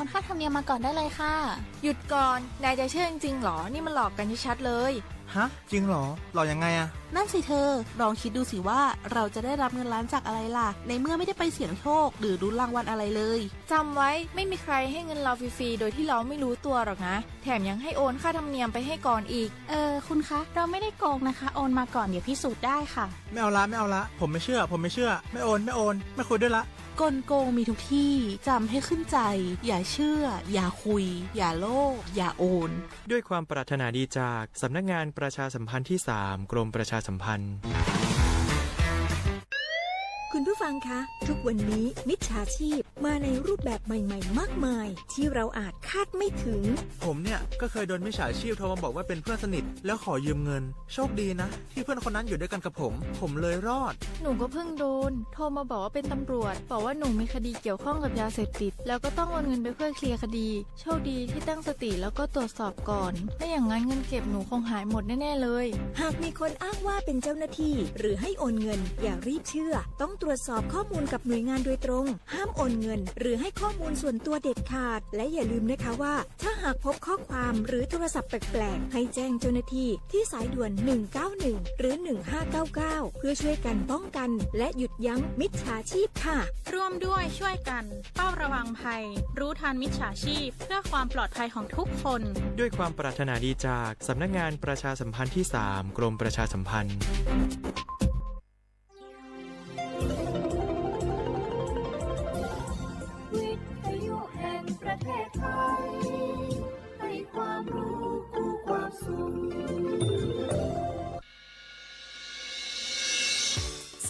อนค่าธรรมเนียมมาก่อนได้เลยค่ะหยุดก่อนนายจะเชื่อจริงๆหรอนี่มันหลอกกันชัดๆเลยฮะจริงเหรอหลอกยังไงอะ นั่นสิเธอลองคิดดูสิว่าเราจะได้รับเงินล้านจากอะไรล่ะในเมื่อไม่ได้ไปเสี่ยงโชคหรือลุ้นรางวัลอะไรเลยจำไว้ไม่มีใครให้เงินเราฟรีๆโดยที่เราไม่รู้ตัวหรอกนะแถมยังให้โอนค่าธรรมเนียมไปให้ก่อนอีกคุณคะเราไม่ได้โกงนะคะโอนมาก่อนเดี๋ยวพิสูจน์ได้ค่ะไม่เอาละผมไม่เชื่อไม่โอนไม่คุยด้วยละกลโกงมีทุกที่จำให้ขึ้นใจอย่าเชื่ออย่าคุยอย่าโลภอย่าโอนด้วยความปรารถนาดีจากสำนักงานประชาสัมพันธ์ที่ 3 กรมประชาสัมพันธ์คุณผู้ฟังคะทุกวันนี้มิจฉาชีพมาในรูปแบบใหม่ๆมากมายที่เราอาจคาดไม่ถึงผมเนี่ยก็เคยโดนมิจฉาชีพโทรมาบอกว่าเป็นเพื่อนสนิทแล้วขอยืมเงินโชคดีนะที่เพื่อนคนนั้นอยู่ด้วยกันกับผมเลยรอดหนูก็เพิ่งโดนโทรมาบอกว่าเป็นตำรวจบอกว่าหนูมีคดีเกี่ยวข้องกับยาเสพติดแล้วก็ต้องโอนเงินไปเพื่อเคลียร์คดีโชคดีที่ตั้งสติแล้วก็ตรวจสอบก่อนไม่อย่างนั้นเงินเก็บหนูคงหายหมดแน่ๆเลยหากมีคนอ้างว่าเป็นเจ้าหน้าที่หรือให้โอนเงินอย่ารีบเชื่อต้องตรวจสอบข้อมูลกับหน่วยงานโดยตรงห้ามโอนเงินหรือให้ข้อมูลส่วนตัวเด็ดขาดและอย่าลืมนะคะว่าถ้าหากพบข้อความหรือโทรศัพท์แปลกๆให้แจ้งเจ้าหน้าที่ที่สายด่วน191หรือ1599เพื่อช่วยกันป้องกันและหยุดยั้งมิจฉาชีพค่ะร่วมด้วยช่วยกันเฝ้าระวังภัยรู้ทันมิจฉาชีพเพื่อความปลอดภัยของทุกคนด้วยความปรารถนาดีจากสำนักงานประชาสัมพันธ์ที่ 3 กรมประชาสัมพันธ์ประเทศไทยให้ความรู้คู่ความสุข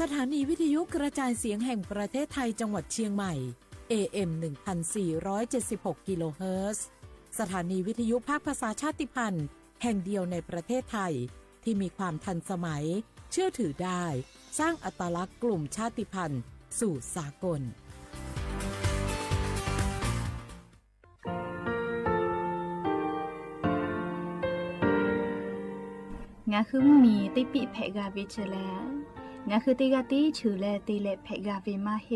สถานีวิทยุกระจายเสียงแห่งประเทศไทยจังหวัดเชียงใหม่ AM 1476 กิโลเฮิรตซ์สถานีวิทยุภาคภาษาชาติพันธุ์แห่งเดียวในประเทศไทยที่มีความทันสมัยเชื่อถือได้สร้างอัตลักษณ์กลุ่มชาติพันธุ์สู่สากลงาคือมีติปิเพกาเวเชลงาคือติกาติชูเลติเลเพกาเวมาเฮ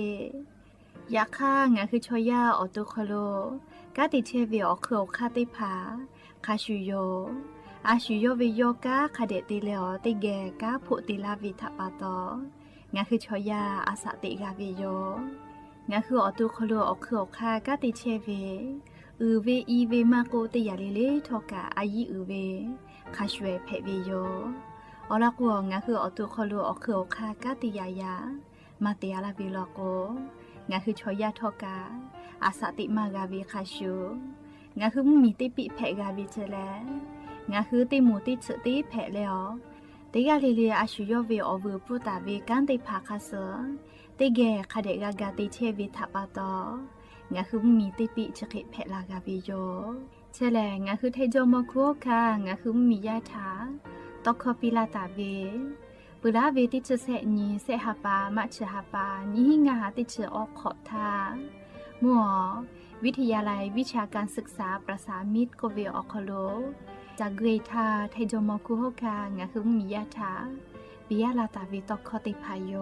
ยาค่างาคือชอยาออโตโคโลกาติเชเวอคืออคาติผาคาชูโยอาชูโยเวโยกาคาเดติเลอติเกกาพุติลาวิทปาโตงาคือชอยาอาสติกาเวโยงาคือออโตโคโลอคืออคากาติเชเวเวอีเวมาโกติยาเลเลทอกาอายีเวคาชเวเพเวโยอลากัวงาคืออตุคอลูอคืออคากาติยายามาเตียลาบิลโกงาคือชอยาทอกาอาสติมากาเวคาชูงาคือมีติปิเพกาเวเจเลงาคือติมูติสติเพเลอติกาลิเลียอาชูโยเวอเวปุตาเวกันติภาคาเซติเกคาเดกากาติเชเวทัปาโตงาคือมีติปิชกิเพลากาเวโยเชลงาคือเทโจโมคุคางาคือมียาถาตอกคอปิลาตาเวปุราเวติชเสนีเสหปามัชหปานิหิงาติชออกขอทามัววิทยาลัยวิชาการศึกษาประสามิตรโกเวออคโลจากเกรทาเทโจโมคุโฮคางาคือมียาถาปิยาลาตาเวตอกคอติพายโย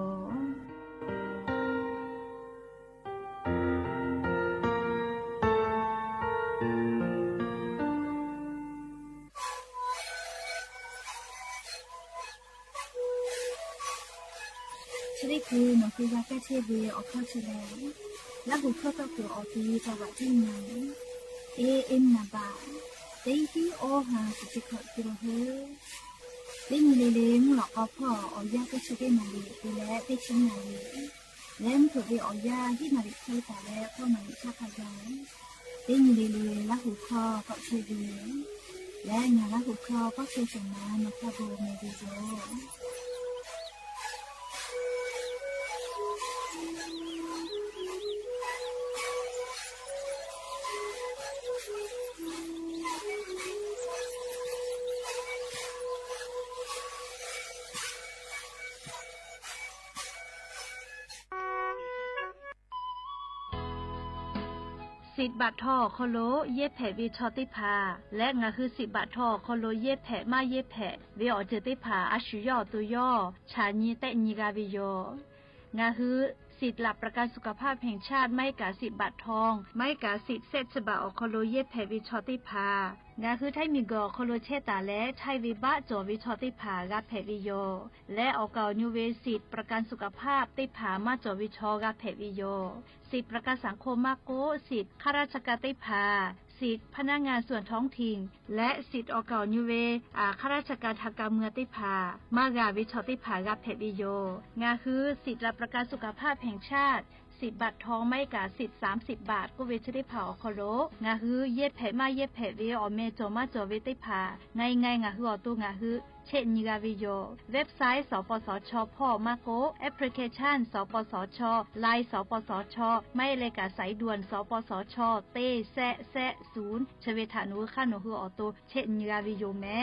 ชนิดคือนกยาแก้เชเวออกข้อเฉลยและบุคคลตัวคือออกที่จังหวัดที่ไหนเอ็มนาบาเตที่โอหาสิจิขอกิโลเฮเล่นเลเลงหลอกเอาพ่อออยาก็ช่วยมาลีไปแล้วไปชิ้นมาลีแล้วมันถูกไปออยาที่มาลีที่แต่แล้วก็มาลีชาพยาเล่นเลเลและหูคอก็เชเวและงานและหูคอก็เชสมานกระโบเมดิโซสิบบาททอโคโลเย็บแผลวิชอติพาและงาคือ10 บาททอโคโลเย็บแผลมาเย็บแผลวิออเจติพาอาชุยอตุยอชาญีเตญีกาวิโยงาคือ สิทธิ์หลักประกันสุขภาพแห่งชาติไม่กาสิทธิ์บัตรทองไม่กาสิทธิ์เซตฉบับอคโลเยตแผวิชอติพางาคือไทยมีกอคโลเชตาและไทยวิบะจอวิชอติพากับแผวิโยและออกเกานิเวสิทธิ์ประกันสุขภาพติพามาจอวิชอกับแผวิโยสิทธิ์ประกันสังคมมาโกสิทธิ์ข้าราชการติพาสิทธิพนักงานส่วนท้องถิ่นและสิทธิออกเก่านิเวข้าราชการทางการเมืองติพามากาวิชอติพากับเพดิโยงาคือสิทธิรับประกันสุขภาพแห่งชาติสิทธิบัตรทองไม่กาสิทธิ์30 บาทก็เวชติพาอคโลงาคือเย็ดแผมาเย็ดแผเวอเมจอมาจอเวติพาง่ายงาคืออตัวงาคือเช่นนิกาวิโยเว็บไซต์สปสชพ่อมาโกแอปพลิเคชันสปสชไลน์สปสชไม่เลยกาสายด่วนสปสชเต้แซะ0ชเวทานุค่าโนคือออโตเช่นนิกาวิโยแม่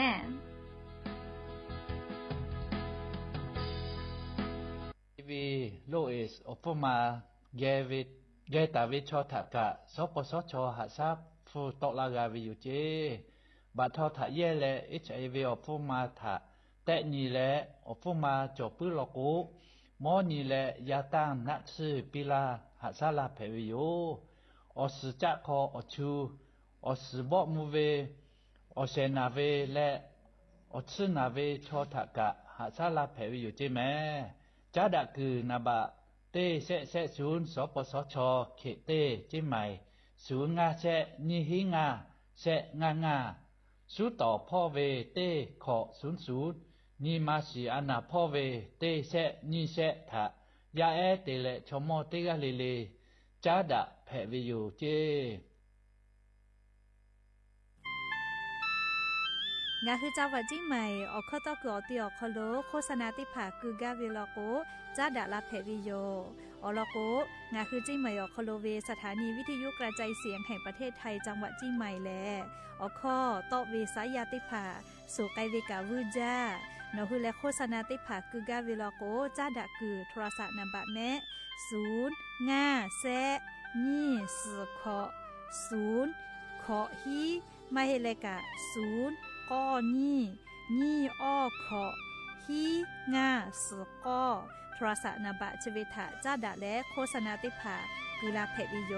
วีโลเอสอปมาเยตาวิชอถักะสปสชหาซับฟูตลากาวิอยู่เจบัดทอถะเย่และ HIV อปมาถะแต่นี่แหละอปมาจบปื้อลอกุหมอนี่แหละยาตั้งนักซื้อปิลาหาซาลาเพวิโยอสจักคออชูอสบอกมูเวอเซนาเวและอซึนาเวชอถักะหาซาลาเพวิอยู่เจแม่จ้าดักคือนาบะเต้เซศูนย์สปสชเขเต้เจใหม่ศูนย์งาเซนิหิงาเซงาสู้ต่อพ่อเวเต้ขอ00นี่มาสีอานาพ่อเวเต้เซนี่เซถะยาเอเตเลชมอเตกะเลจ้าดะแผเวอยู่เจงาคือจังหวัดจิ้งใหม่ออกข้อต่อคืออติออกคโลโฆษณาติผาคือกาเวลโกจ้าดะลาเพวิโยอลโกงาคือจิ้งใหม่ออกคโลเวสถานีวิทยุกระจายเสียงแห่งประเทศไทยจังหวัดจิ้งใหม่แลออกข้อต่อเวสายาติผาสู่ไกเวกาวูจ้านอคือและโฆษณาติผาคือกาเวลโกจ้าดะคือโทรศัพท์นำบะแม่0 5 แซนี่4ขอ0ขอฮีไม่ให้เลกะ0ก้อนี่อ้อขอฮีงาสก้อโทรศัพท์นบะชเวทะจ้าดะและโฆษณาติภากุลาเพวิโย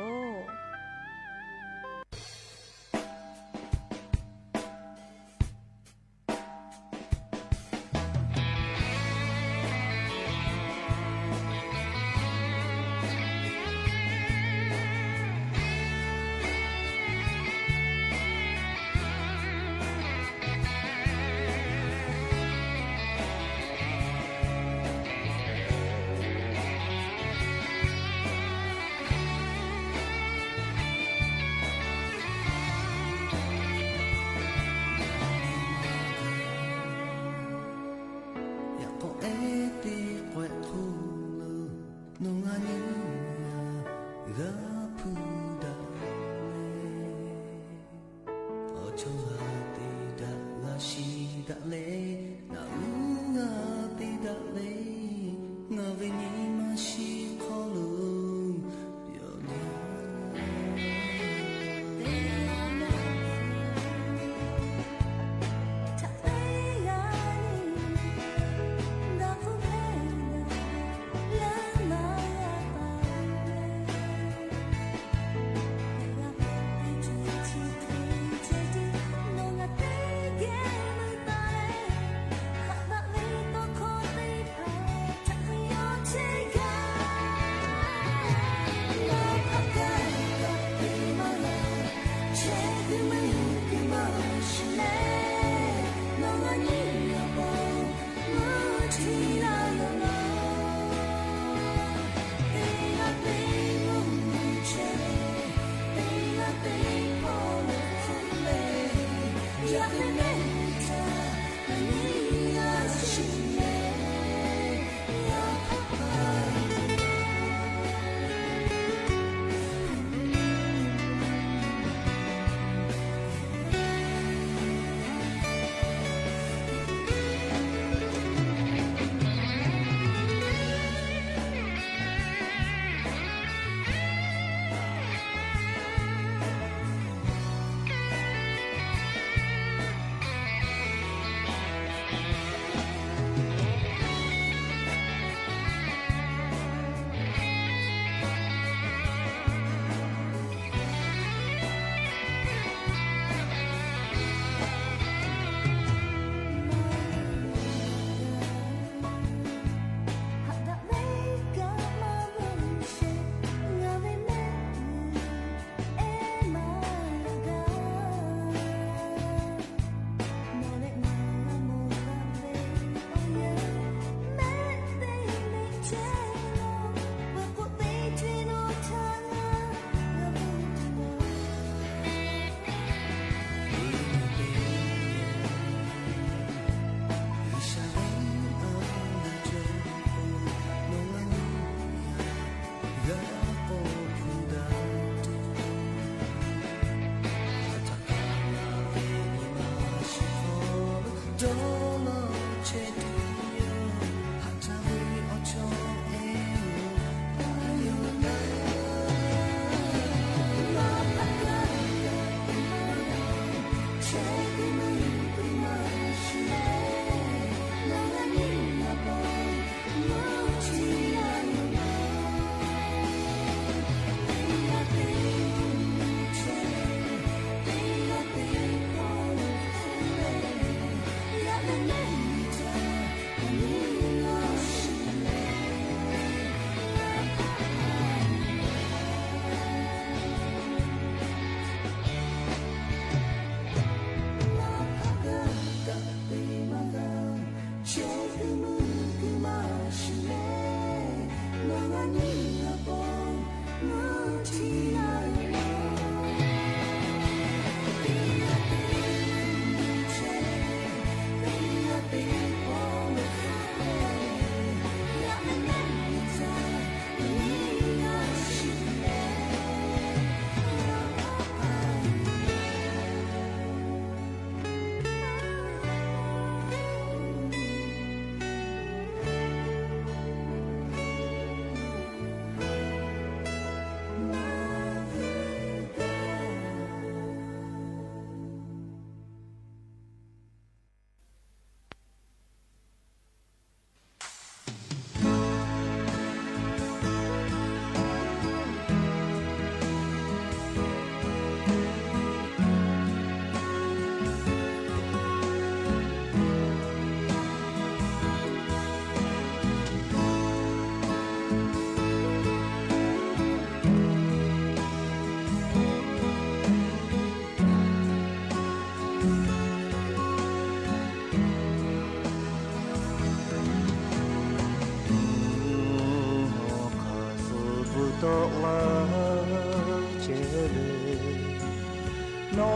nó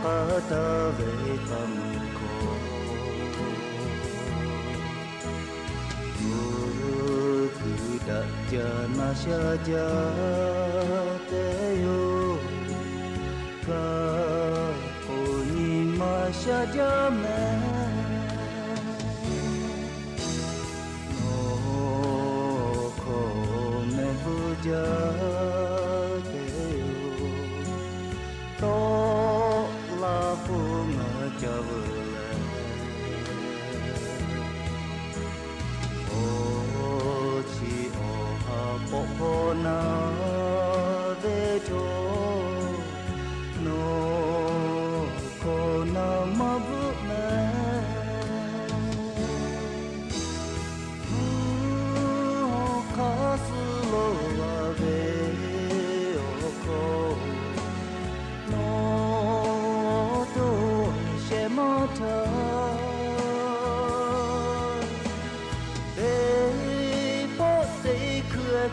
cả ta về tâm khổ cứ đã chờ mà xa cha te yo cả ôi mà xa cha mẹ giờ thế đó là phương chờ về ô chỉ ô hà bộ na về chỗ nó có na mà bước mẹ khó xử lo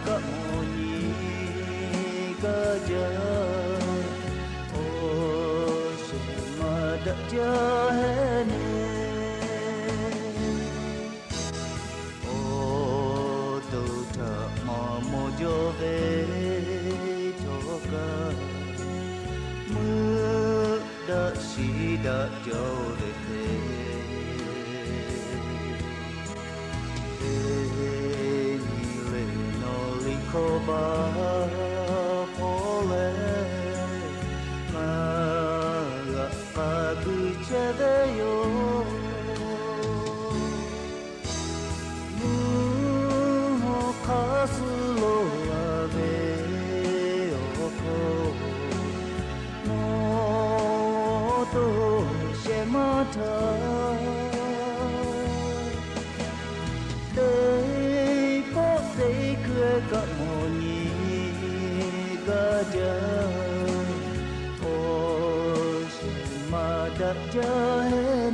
cả một nhị cơ giờ ô sẽ mà đợi chờ hết ô từ thở mà mồ vô về cho cả mưa đã chỉ đã cho để thế khó ba phố lệ mà gặp ta cứ che về yo mưa khó xử lo về ô cô nó tôi sẽ mất để có thể cười cả một nhị ga giờ ôi mà đặt cho hết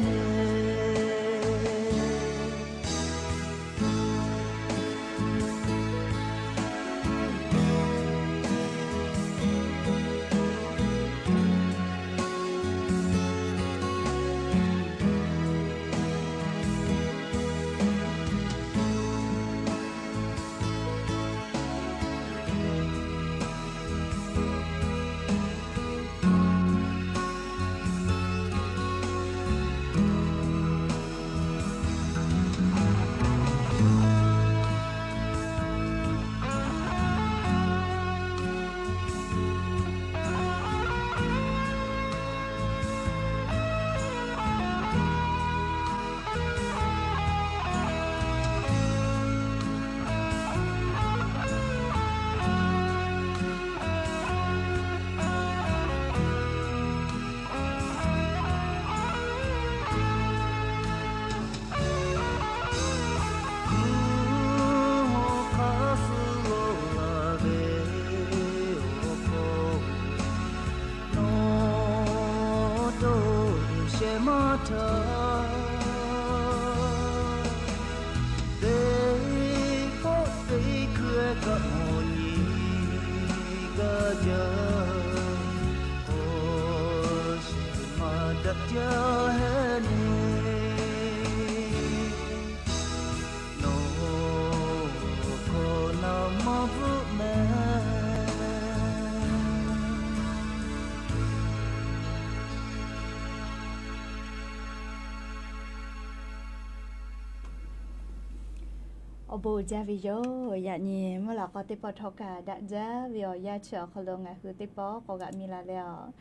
Obo Javiyo ya ni mula ko tipo thoka da Javiyo ya cho kholonga hu tipo ko ga mila leo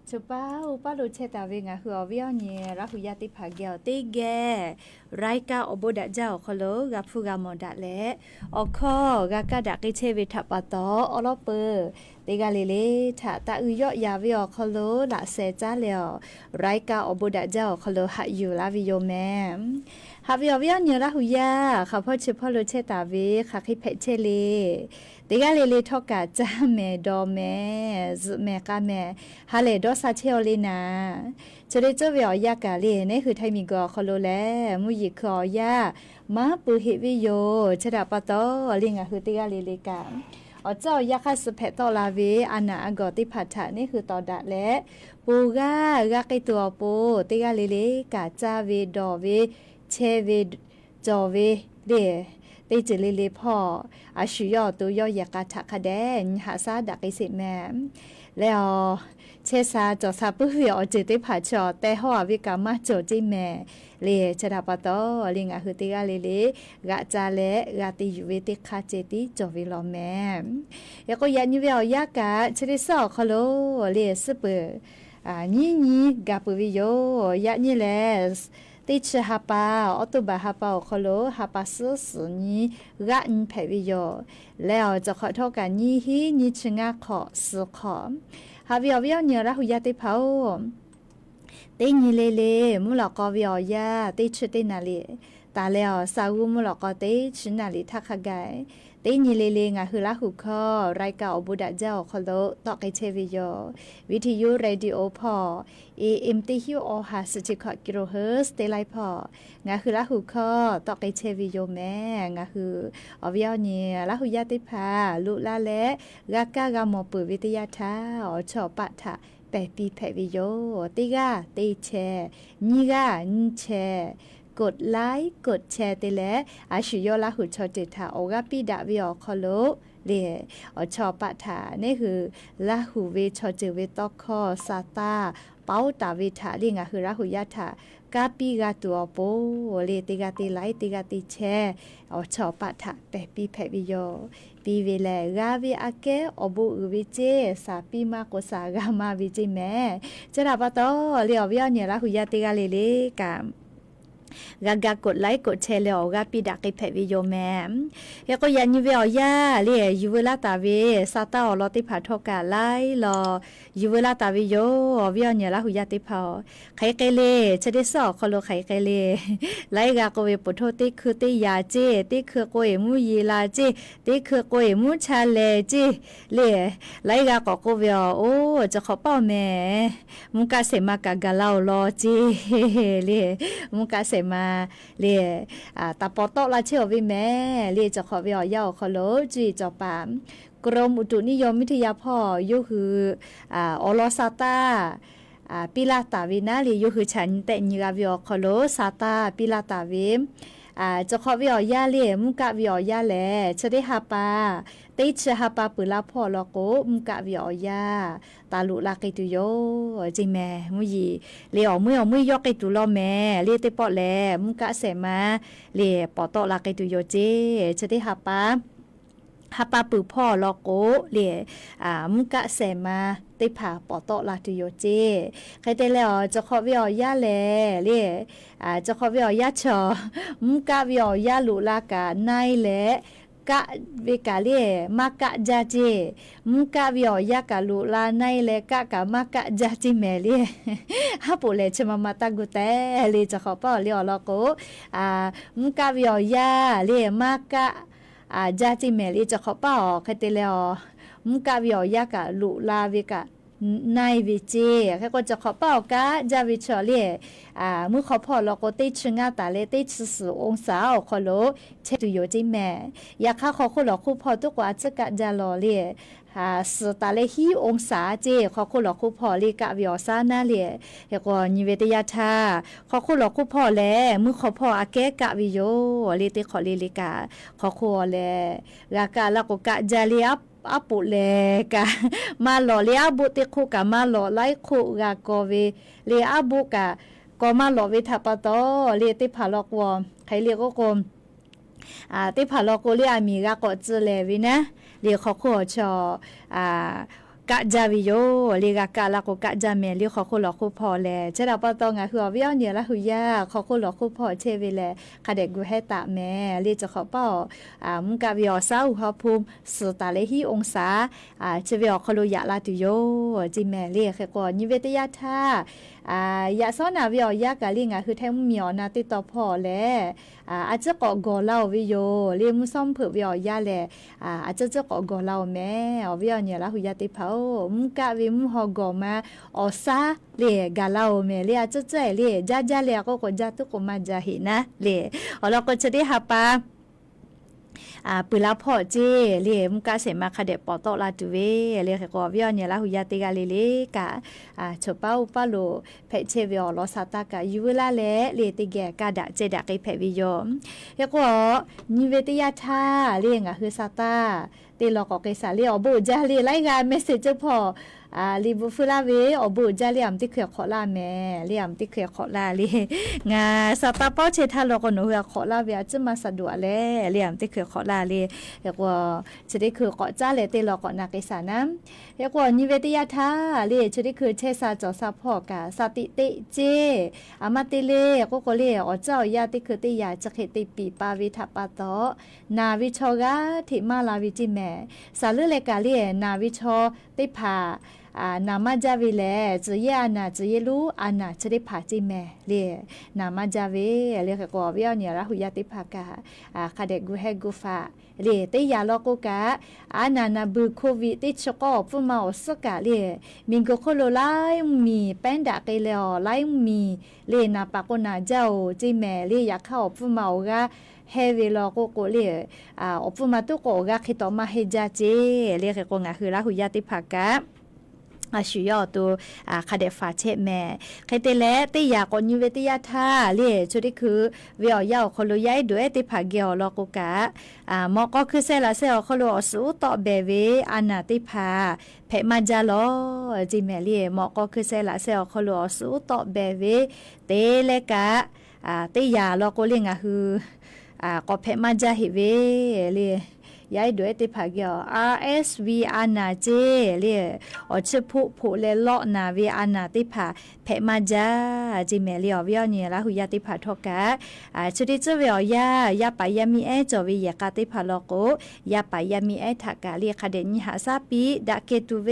chupa upa lu cheta we nga hu ovio ni ra hu ya ti phagyo te ge raika obo da jao kholo ga phu ga mo da le okho ga ka da ke che we tha pa to olope te ga le le tha ta u yo ya we kholo la se cha le raika obo da jao kholo ha yu la vi yo mem ha vi ovio ni ra hu ya kha pho che pho lu cheta we kha khi phe che le te ga le thoka cha me do me z me ka me ha le do sa che o le na che le cho vyo ya ka le ne hu thai mi go kholo le mu yi kho ya ma pu hi vi yo che da pa to le nga hu te ga le ka เจ้ายาคาสเพตอลาเวอานาอากอติพัทธะนี่คือตอดะและปูกากาไกตัวปูติกาเลกาจาเวดอเวเชเวจอเวเดติจิเลพ่ออาชุยอตัวยอยากาทะคะแดนหาซาดักไอสิแม่แล้วเชซาจอซาปุเวียอจิติพัชอแต่ฮอวิกามาโจจิแม่เลชดาปตอลิงาคือติกาเลกะจาเลกะติยูเวติคาเจติจอวิลอแม่ยะก็ยันยูเวยากะชริซอคโลเลสเปนี่กะปุวิโยยะนี่เลสติชฮาปาออตุบาฮาปาคโลฮาปาสุสุนีกะอินเพวิโยแล้วจะขอโทษกันนี่ฮีนี่ชงะขอสุขอฮาวิอวิอเนียระหุยาติเผาติญิเลมุลกอวิอยาติชตินาลีตาแล้วสาวุมุลกอติชนาลีทักขะไกติญิเลงะหุละหุคอไรกาอบุดะเจ้าคโลตอกไอเชวิโยวิทยุเรดิโอพอAM ติฮิวอหาสจิคกิโลเฮิรตซ์เตไลพองะคือละหุคอตอกไอเชวิโยแม่งะคืออวิอเนียละหุยาติพาลุละและกากากามอปุวิทยาทาอชอปะทะแปปีแพวิโยติกาติแชนิกานิแชกดไลค์กดแชร์ติและอาชุยอละหุชอติทาโอกาปิดาวิอคอโลเลอชอปะทานี่คือละหุเวชอจิเวตอคอซาตาเป้าตาวิทาลิงะคือละหุยาทากาปิกาตัวโปเลติกาติไลติกาติแชอชอปะทาแปปีแพวิโยปีเวแลกาวิอาเกอบุอุวิเจสาปีมาโกสากามาวิจิแม่จะรับปะตอเลียววิอเนียละหุยาติกาเลกากากดไลค์กดแชร์แล้วกาปิดากิเพวิโยแมแล้วก็ยันยูเวอยาเลียยูเวลาตาเวซาตาอลอติผาทกาไลรอยูเวลาตาเวโยวิอเนียละหุยาติพอไขเกเลชะดิสอคโลไขเกเลไลกาโกเวปุโทติคือติยาเจติคือโกเอมุยีลาเจติคือโกเอมุชาเลเจเลไลกาโกเวโอจะขอเป้าแม่มุกาเสมากากาลาลอเจเลมุกาเสมาเลตาปอตอละเชอวิแม่เลจะขอวิอยาขอโลจีจอปามกรมอุตุนิยมวิทยาพ่อยุคืออลอซาตาปิลาตาวินาลียุคือฉันแต่นิกาวิอขอโลซาตาปิลาตาวิจะขอวิอยาเลมุกะวิอยาแลจะได้ฮาปาติชฮาปาปุลาพ่อลอโกมุกะวิอยาตาลุลากิตุโยจิแม่มุยีเลอมือยอกกิตุลอแม่เลเตปอแลมุกะเสมาเลปอตอลากิตุโยเจจะได้ฮาปาปือพ่อลอโกเลมุกะเสมาติผาปอตอลาตุโยเจใครแต่แล้วจะขอวิอยาแลเลจะขอวิอยาชอมุกะวิอยาลุลากาไนแลกะเวกาเลมากะจาเจมุกะวิอยากะลุลาไนเลกะกะมากะจาจิแมเลฮาปุเลชมามาตะกุเตเลจะขอป้อเลอลอโกมุกะวิอยาเลมากะจาจิแมเลจะขอป้อใครแต่แล้วมุกะวิอยากะลุลาเวกะนายวิเจแค่ก็จะขอเป่ากะจาวิชอเล่มือขอพอเราก็ติดชงาตาเลติด40 องศาขอโลเชตุโยจิแม่อยากข้าขอคุณหลอกคู่พอตุกว่าจะกะจาลอเล่สตาเลฮีองศาเจขอคุณหลอกคู่พอเลกะวิอซานาเล่แล้วก็นิเวตยาทาขอคุณหลอกคู่พอแลมือขอพออาเกกะวิโยเลติขอเลกะขอคัวแลลากะละก็กะจาเลียอาปุเลกะมาหล่อเลียบุติคุกะมาหล่อไลคุกะโกเวเลียอาบุกะก็มาหล่อเวทัปโตเลียติผาลอกวอใครเรียกก็กลมติผาลอกเลียมีกะก็จืเลวินะเลียขอขอชอกะจาวิโยลีกะกะละก็กะจาเมลีขอคุหลอคุพอแลจะดาปะตองะคือวิอเนียละหุยาขอคุหลอคุพอเชเวแลคาเดกุให้ตะแม่ลีจะขอป้อมุกะวิอซาอุฮภูมิสตาเลฮีองศาเชเวอคโลยะลาตุโยจิแม่ลีแค่ก่อนนิเวตยาทายะซอนาวิอยากะลิงะคือแท้มมีอนาติตอพอแลอาจจะก็กอเล่าวิโยลีมุซ่อมเผือวิอยาแลอาจจะก็กอเล่าแม่วิอเนียละหุยาติเผามุกะวิมุฮอกอมาออซาเลกาเล่าแม่เลอาจจะเลจาเลก็จาตุกมาจาหินะเลเราก็จะได้หาปา ปืลาพ่อเจเรียมกาเสมาคาเดปอตอลาตุเวเรียกกอวิอเนี่ยละหุยาติกาเลเลกะชป้าอุปาโลเพเชวิอลอซาตากะยูเวลาเลเรติแกกาดะเจดะไกเพวิโยเรียกว่านิเวติยาทาเรียงอะคือซาตาตีลอกอเกสาเรียอบูจาเรียไลกาเมสเซจพอลีบุฟลาเวอบูจาเรียมติเขียขอลาแม่เรียมติเขียขอลาลีงาซาตาเป้าเชทาลอกโนเฮขอลาเวจะมาสะดวกแลเรียมติเขียขอลาลีเรียกว่าจะได้คือขอจ้าเลตีลอกอนาเกสานะเรียกว่านิเวติยาทาเรียจะได้คือเชซาจอซาพอกาสติเตเจอามาติเลก็เรียอเจ้ายาติคือติยาจะเขติปีปาวิทัปปะโตนาวิชอกาทิมาลาวิจิแม่สาลือเลกาเรียนาวิชอติพานามาจาวิเลจะยานาจะยรู้อานาจะได้ผาจิแม่เรียนามาจาวิเรียกกอวิอเนี่ยละหุยาติภากาคาเดกูเฮกูฟาเรียติยาลอกกะอานานาบูโควิติชกอฟุมาอสกะเรียมิงโกโคโลไลมีแป้นดาเกเลอไลมีเรียนาปากนาเจ้าจิแม่เรียอยากเข้าฟุมาอกะเฮวิลโกโกเรียอฟุมาตุโกกะคิโตมาเฮจาเจเรียกกงะคือละหุยาติภากะ需要ตัวคาเดฟาเชแม่ใครเตเลติยากอนยูเวติยาทาเรียชุดคือเวียวยาวคนลุยด้วยติผาเกียวลอกกะมอก็คือเซลาเซลคนลุสูต่อเบเวอานาติผาเพมาจาโลจิเมเลียมอก็คือเซลาเซลคนลุสูต่อเบเวเตเลกะติยาลอกเลียงคือก็เพมาจาฮิเวเลียยายด้วยติผาเกียว RSV อานาเจเรียอชผู้เลเลาะนาวีอานาติผาเพมาจาจิเมลีอวิอเนี่ยละหุยาติผาทอกะชุดิจเวียาปายามีเอจวิยากาติผาโลโกยาปายามีเอทักะเรียคาเดนิหาซาปีดะเกตุเว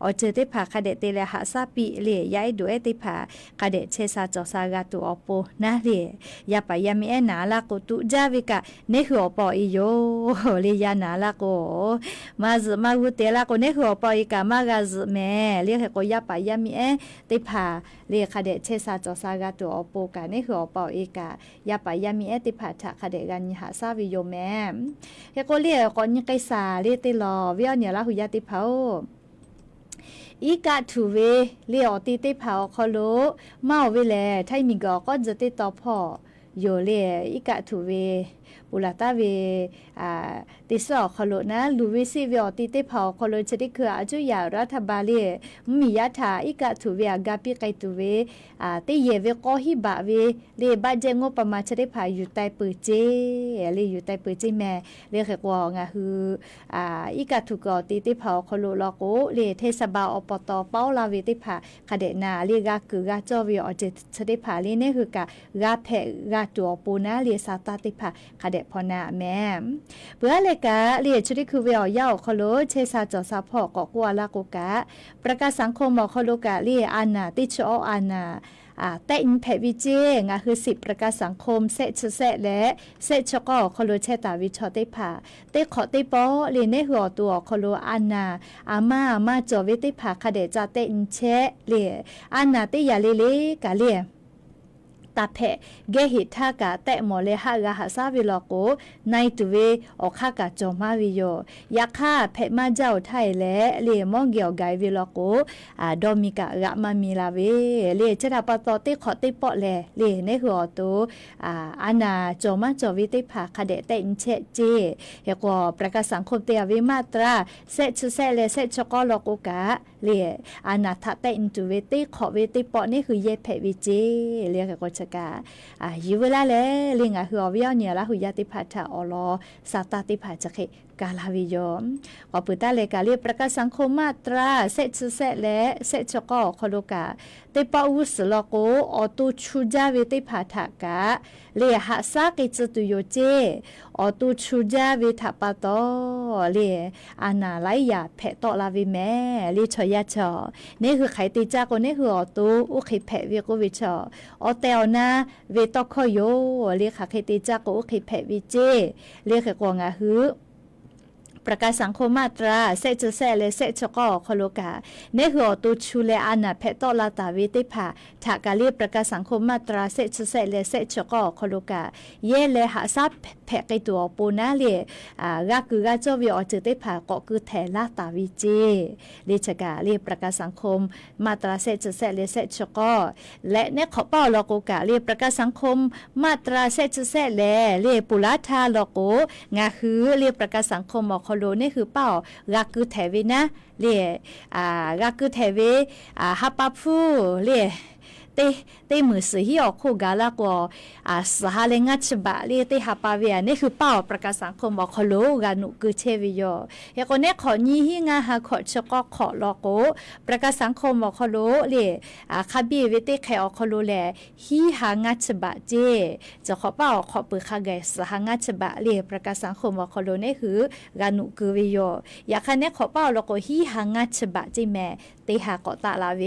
อเจติผาคาเดเตเลหาซาปีเรียยายด้วยติผาคาเดเชซาจอซากาตุอโปนะเรียยาปายามีเอนาลาโกตุจาวิกะเนหัวปออีโยเรียนาลาโกมาวุเตลาโกเนหัวปออีกามากาซแม่เรียกโกยาปายามีเอติผาเรียคาเดเชซาจอซากาตุอโปกาเนหัวปออีกายาปายามีเอติผาทะคาเดกันหาซาวิโยแม่เรียกโกเรียกอนยังไกซาเรียติลอวิอเนี่ยละหุยาติเผาอีกาทูเวเรียอติติเผาคอโลเมาเวแลไทมิกก็จะติต่อพ่อโยเรียอีกาทูเวปุลาตาเวติสอคอโลนะลูวิซิเวอติติเผาคอโลจะได้คืออาจุยารัฐบาลเรียมียะถาอีกาทูเวกาปิไกตูเวติเยเวก็ฮิบะเวเรียบาเจงงประมาจะได้พาอยู่ใต้ปือเจเรียอยู่ใต้ปือเจแม่เรียกกว่างะคืออีกาทูกอติติเผาคอโลลอโกเรียเทศบาลอปตเป้าลาเวติผาคาเดนาเรียกาคือกาจอเวอจะได้พาเรียนี่คือกากาเพกาตัวปูนะเรียซาตาติผาคาเดพอนาแม่เพื่อเลกะเรียชุดคือเวียวยาวคอโลเชซาจอซาพอกกัวลาโกกะประกาศสังคมคอโลกะเรียอานาติชออานาแต่อินเพวิเจงะคือ10ประกาศสังคมเซชเซและเซชก็คอโลเชตาวิชอเตผาเตขอเตปอเรียนในหัวตัวคอโลอานาอามาจอวิติผาคาเดจาเตอินเชเรียอานาติยาเลกะเรียตาเพเกหิทากะแตะหมอเลหะกะหาซาวิลโกในตุเวอคากะจอมาวิโยยาคาเพมาเจ้าไทยและเลมองเกียวไกวิลโกดอมิกะกะมามีลาเวเลจะดาปะตอติขอติปอเลเลในหัวโตอานาจอมาจอวิติภาคาเดเตอินเชเจเฮกว่าประกาศสังคมเตยวิมาตราเซชเซเลเซชกอลโกกะเลอานาทะเตอินตุเวติขอเวติปอนี่คือเยเพวิเจเรียกก็กะยูเวลาเลลิงอะหัววิอเนี่ยละหุยาติพัทะอลอสาตาติพัจะเคกาลาวิโยมว่าปุตตะเลกาเรียประกาศสังคมมาตราเซชเซและเซชก็คอโลกาเตปาอุสลโกออตุชูจาวิติพัทะกะเลียหาซากิจตุโยเจออตุชูจาวิทัปปะโตเลียอานาไลยาเพตอลาวิแม่ลิชยาชอนี่คือไขติจาก็นี่คือออตุอุคิเพวิโกวิชออเตลนาเวตอคโยเรียกไขติจาก็อุคิเพวิเจเรียกกวงาฮือประกาศสังคมมาตราเซจเซเลเซชก็คอโลกาเนหัวตูชูเลอานาเพตอลาตาวิติภาถากาเรียประกาศสังคมมาตราเซจเซเลเซชก็คอโลกาเยเลหาซับ แพะไกตัวปูนะเลยรักคือรักเจ้าวิอจือได้ผ่าก็คือแถลาตาวิเจเลชกาเลประกาศสังคมมาตราเซจเซเลเซชก็และเนี่ยขอเป้าลอโกกะเลประกาศสังคมมาตราเซจเซเลเลปุลาทาลอโกงาคือเลประกาศสังคมอคโลนี่คือเป้ารักคือแถวินะเลรักคือแถวิฮับปะฟูเลเตมือสือที่ออกคู่กาลากว่าสหเลงัชบะเรียเตหาปาเวียนี่คือเป้าประกาศสังคมบอกขโลกานุคือเชวิโยยาคนนี้ขอยี่หิงาหาขอชก็ขอลอโกประกาศสังคมบอกขโลเรียคาบีเวเตแขออกขโลแลฮีหางัชบะเจจะขอเป้าขอปือคาไกสหงัชบะเรียประกาศสังคมบอกขโลนี่คือกานุคือวิโยยาคันนี้ขอเป้าลอโกฮีหางัชบะเจแม่เตหาเกาะตาลาเว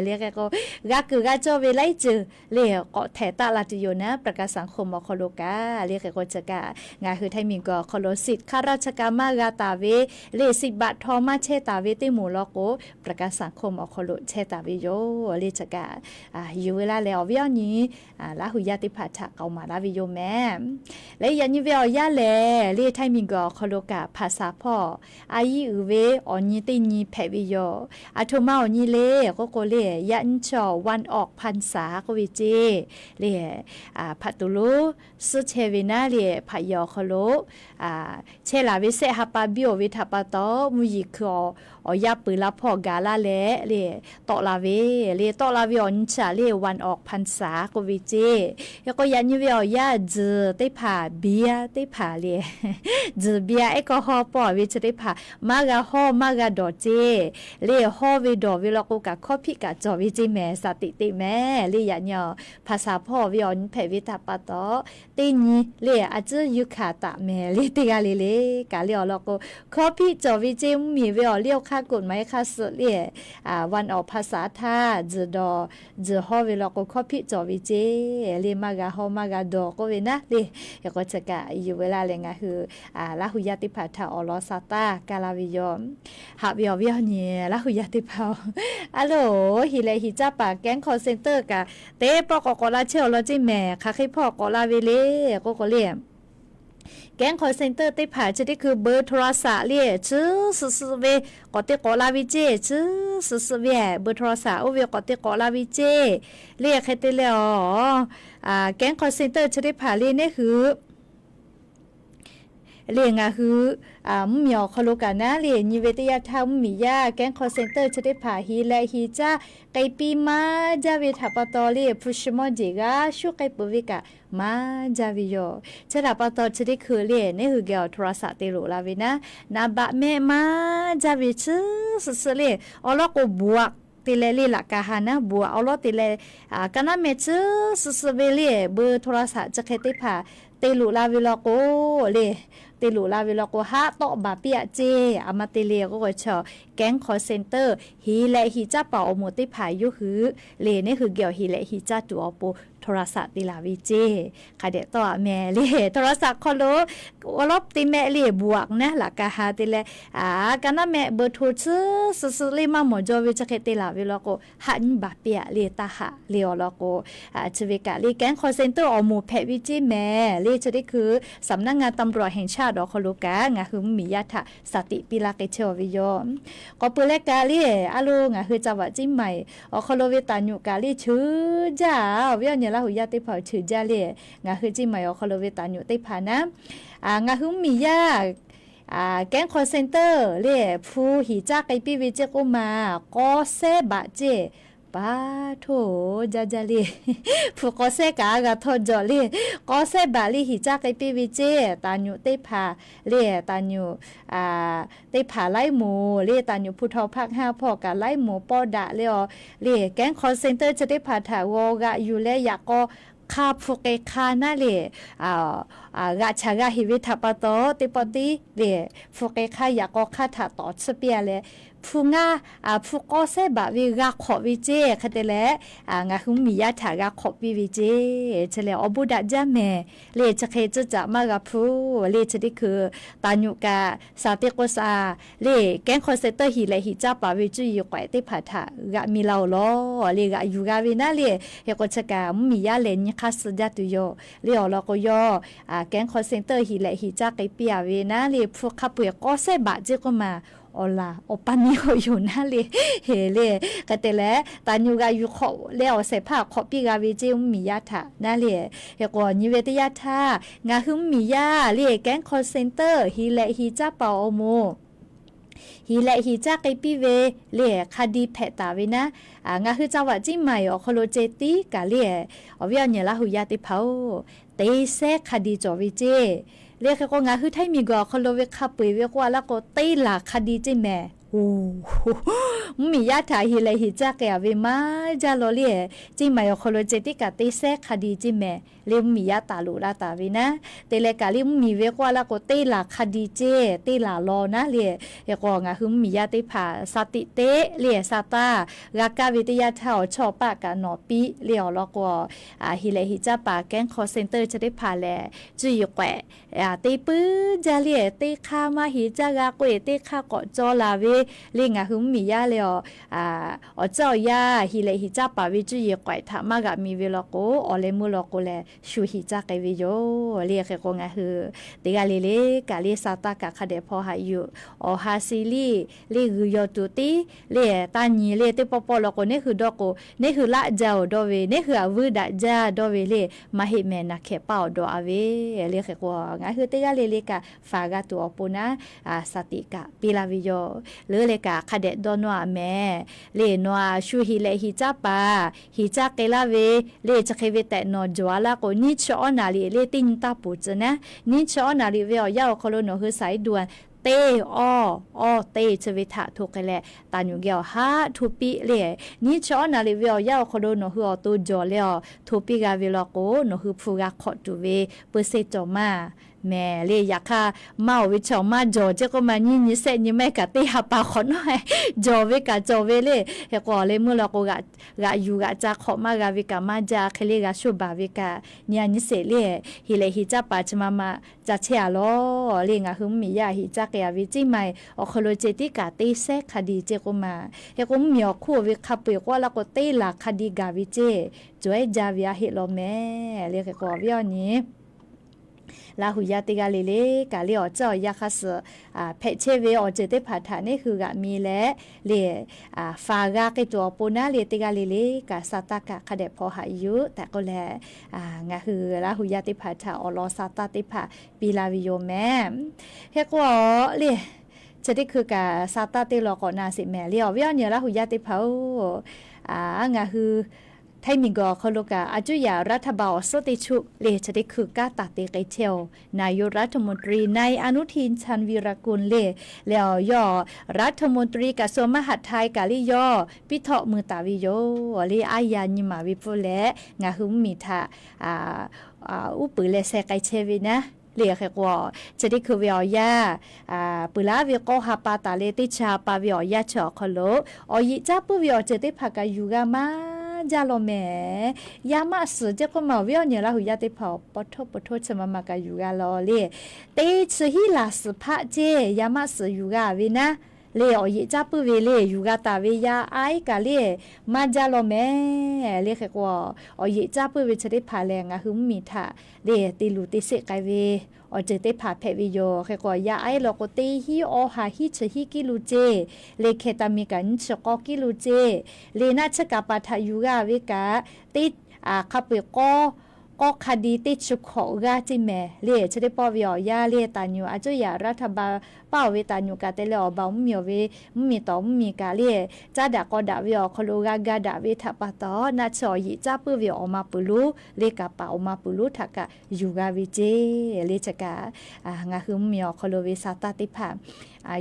เรียกก็รักคือรักเจ้าเวไลจือเรียกเกาะแถตาลาติโยนะประกาศสังคมบอกขโลกาเรียกก็จะกางาคือไทยมีก็ขโลสิทธิ์ข้าราชการมากาตาเวเรีย10 บาททอมาเชตาเวติหมูลอโกประกาศสังคมบอกขโลเชตาเวโยเรียกจะกาอยู่เวลาแล้ววิญญาณนี้ลาหุยาติพัทธะเกามาลาวิโยแม่และยันนี้เวลยาแลเรียกไทยมีก็ขโลกาภาษาพ่ออายีอืเวอนี้ตินีแพวิโยอาโทมาอนี้เลก็เลยันชอวันออกพรรษาก็วิเจเลพัตุลุสุเชวินาเลพยอคโลเชลาวิเซฮาปาบิโอวิทาปาโตมุยิคอยาปืนละพอกาลาเลตอลาเวเลตอลาวิออนชาเลวันออกพรรษาก็วิเจแล้วก็ยันยูเวียยาจือได้ผ่าเบียได้ผ่าเลจือเบียแอลกอฮอล์ปอวิจะได้ผ่ามากาฮอมากาดอเจเลฮอวิดอวิลโกกาคอพิกาจอวิจิแมสติติแม่เลยันยอภาษาพ่อวิออนเพวิทาปาโตตินีเลอาจือยุคาตะแม่เลติกาเลกาเลอลโกคอพิจอวิจิมีวิอเลียวค่ากฎหมายค่าสุดเลยวันออกภาษาท่าจือดอจือฮอเวลก็คอพิจอวิเจเลมากาฮอมากาดอก็เวนะเลแล้วก็จะกะอยู่เวลาเลยงะคือลาหุยาติภาทาอลอซาตากาลาวิยอมหาวิอวิอเนี่ยลาหุยาติภาอัลโหลฮิเลฮิจ้าปาแก๊งคอลเซ็นเตอร์กะเตปอกกอลาเชลลอจิแม่ค่ะให้พ่อกอลาเวเลก็เลียแก๊งคอลเซ็นเตอร์ได้ผ่าจะได้คือเบอร์โทรศัพท์เรียชื่อสุเวก็เตกอลาวิเจชื่อสุเวเบอร์โทรศัพท์โอเวก็เตกอลาวิเจเรียกให้เตแล้วแก๊งคอลเซ็นเตอร์จะได้ผ่าเรียนี่คือเรียงคือมุมยอคโลกานะเรียนนิเวศยาธรรมมียาแก๊งคอลเซ็นเตอร์จะได้ผ่าฮีและฮีจ้าไกปีมาจาวิทาปตอเรียพุชมอจิกาชุไกปวิกามาจาวิโยจะดับปตอจะได้คือเรียนนี่คือเกี่ยวโทรศัพท์ติโลลาวินะนาบะเมมาจาวิชื่อสุดเลยอลก็บวกติเลลีละกาหานะบัวเอาลอติเลกันนะเมชื่อสุเวลีเบอร์โทรศัพท์จะเคติผ่าติโลลาวิลโกเลติลูลาวิลโกฮะโตบาเปียเจอามาติเลก็ชอแก๊งคอลเซ็นเตอร์ฮีและฮีจ้าเป่าอโมติผายยุคือเลนี่คือเกี่ยวฮีและฮีจ้าตัวปูโทรศัพท์ติลาวิเจค่ะเดต่อแม่เลโทรศัพท์คอโลวลบติแม่เลบวกนะหลักกะหาติเลกันนะแม่เบอร์โทรชื่อสุๆเลมาหมอจอวิจะเคติลาวิลโกหันบาเปียเลตาหะเลอลโกชเวกะเลแก๊งคอลเซ็นเตอร์อโมแพวิจิแม่เลจะได้คือสำนักงานตำรวจแห่งชาติดอกคโลกางาคือมียาทะสติปิลาเกเชวิโยก็เปเลกาลีอาลูงาคือจังหวัดจิมใหม่อคโลเวตานุกาลีชื่อจ้าเวียนเนี่ยละหุยาติเผาชื่อจ้าเลงาคือจิมใหม่อคโลเวตานุติผานะงาคือมียาแก๊งคอลเซ็นเตอร์เลผู้หิจ้าไกปีวิเจกุมาก็เซบะเจปาโถจาจาลีผู้ก็เซกากะทอจอลีก็เซบาลีหิจ้าไกปีวิเจตานุติผาเลตานุติผาไล่หมูเลตานุผู้ทอภาค5พอกะไล่หมูปอดะเลแก๊งคอลเซ็นเตอร์จะได้ผาถาวกะอยู่และอยากก็คาพวกคานาเลกะชากะฮิวิทาปโตติปติเลพวกคาอยากก็คาถาต่อสเปียเล ผู้งาผู้ก็เสบะวิกาขอวิเจคเตเลงาหุมียาถากาขอวิเจเฉลอบุดะจาเมเลจะเคจะมากาผู้เลจะได้คือตานุกาสาเตโกซาเลแกงคอนเซนเตอร์ฮีเลฮิจ้าปาวิจุยกว่าเตผาถากะมีเราล้อเลกะอยู่กาวินาเลเฮกจะกามียาเลนคัสจาตุโยเลอลก็ยอแกงคอนเซนเตอร์ฮีเลฮิจ้าไกเปียเวนะเลพวกขับเปียก็เสบะเจก็มาอลาโอปานิโออยู่นั่นเลยเฮเลกะเตเลตานูกาอยู่ขอแล้วเสพาขอปีกาวิจิมียาถานั่นเลยเฮกอนิเวตยาถางาหึมมียาเลแกงคอลเซ็นเตอร์ฮีเลฮีจ้าเปาโมฮีและฮีจ้าไกปีเวเล่คดีเพตาเวนะงาคือจังหวัดจิใหม่อคโลเจติกาเล่อวิญญาณละหุยาติเผาเตเซคดีจอวิเจเรียกก็งาคือไทยมีกอคโลเวคาปุยเวกว่าแล้วก็เตลาคดีจิแม่โอ้มียาถาฮีเลยฮีจ้าแกเวมาจาโลเลียจิใหม่อคโลเจติกาเตเซคดีจิแม่เลี้ยมียาตาลูราตาเวนะเตเลกาลิมีเวกว่าแล้วก็เตลาคดีเจเตลาลอนะเลียเฮก็งาคือมียาติผาสติเตเลียซาตากากาวิทยาเท่าชอปากานอปีเลียวแล้วก็ฮีเลยฮีจ้าปาแก๊งคอเซ็นเตอร์จะได้ผาแลจุยแกะเตปื้จาเลียเตคามาฮีจ้ากากวยเตคาเกาะจอลาเวลิงาคือมียาเลียวเจ้ายาฮีเลยฮีจ้าปาวิจุยแกะถามากะมีเวลโกอเลมุลโกแลชูฮิจักไกวิโยเรียกก็งาคือเตกาเลเลกาเลซาตากะคาเดพอหาอยู่อฮาซิลีเลกุยตุติเลตานีเลเตปปอลก็เนี่ยคือดอกเนี่ยคือละเจ้าดอเวเนี่ยคืออวดะจาดอเวเลมาเฮเมนักเคเปาดออเวเรียกก็งาคือเตกาเลเลกะฟากะตัวปุนะสติกะปิลาวิโยเลเลกะคาเดดอนวาแม่เลนัวชูฮิเลฮิจัปาฮิจักเกลาเวเลจะเคเวแตนอจวาลาก็นิชอนาลีเลตินตาปูจนะนิชอนาลีเวียวยาวคโลโนคือสายด่วนเตอเตชเวทะทุกแลตานูเกียวฮาทุปีเลนิชอนาลีเวียวยาวคโลโนคืออตูจอเลทุปีกาเวลโกโนคือฟูกาขอตุเวเปเซจอมาแม่เลยอยากค่ะเมาวิชามาจอเจ้าก็มานี่เสนี่แม่กะตีหาปาขอหน่อยจอเวกะจอเวเลยเฮก็เลยมื้อละก็กะอยู่กะจะขอมากะวิกะมาจาเคเลกะชุบาวิกะเนี่ยนี่เสเลยฮิเลฮิจะปาจมาจะเชียลอเลยงะหึมมียาฮิจะกะวิจิใหม่อคโลเจติกะเตเซคดีเจก็มาเฮก็มีอคู่วิคับเปกว่าละก็เตลาคดีกะวิเจจวยจาวิอาเฮโลแม่เลยก็วิอนี้ลาหุยาติกาเลเลกาเลอเจ้ายาคัสเพเชเวอเจเตผาฐานนี่คือกะมีและเลฟากาเกตัวปูนาเลติกาเลเลกาซาตากะคเดพอหายุแต่ก็แลงาคือลาหุยาติผาฐาอลอซาตาติผาปีลาวิโยแม่เฮกว่าเลจะได้คือกะซาตาติลอก่อนนาสิแม่เลียวเวียเนี่ยลาหุยาติผางาคือไทยมีกอเขาโลกาอาจุยารัฐบาลสติชุเลจะได้คือกาตาเตไกเชียวนายกรัฐมนตรีนายอนุทินชาญวีรกุลแล้วย่อรัฐมนตรีกระทรวงมหาดไทยกาลิย่อปิเถาะมือตาวิโยเลอายานิมาวิปุเลงาหุมมีทาอุปเลเซไกเชวินะเรียกว่าจะได้คือวิอยาปุลาวิโกฮาปาตาเลติชาปาวิอยาชอคโลอยิจ้าปุวิอจะได้พักยูกามาจาโลแม่ยามาสเจ้าก็มาวิอเนี่ยละหุยาติเผาปทโชมามากายูกาลอเลเตชฮิลาสพะเจยามาสยูกาวินะเลอยิจ้าปุวิเลยูกาตาวิยาไอกาเลมาจาโลแม่เลเขกว่าอยิจ้าปุวิจะได้พาแรงอะหุมมีทาเลติลูติเสกไกเวอเจเตผาเพวิโยเขกอยาไอโลโกเตฮิอหาฮิชฮิกิลูเจเลเคตามิกันชกอกิลูเจเลนาชกาปาทายูกาวิกาติคาเปก็คดีติดชุกของกาจิแม่เล่จะได้ปอวิอยาเล่ตานูอาจุยารัฐบาลเป้าเวตานูกาเตเลอบ่มีเวมีต่อมีกาเล่จ้าดากอดาวิอคโลกากาดาเวทัปตอนาชอยิจ้าปื้อวิอมาปุลุเลกาปาอมาปุลุทักกะยูกาวิเจเลจกางาคือมีอคโลเวซาตาติภา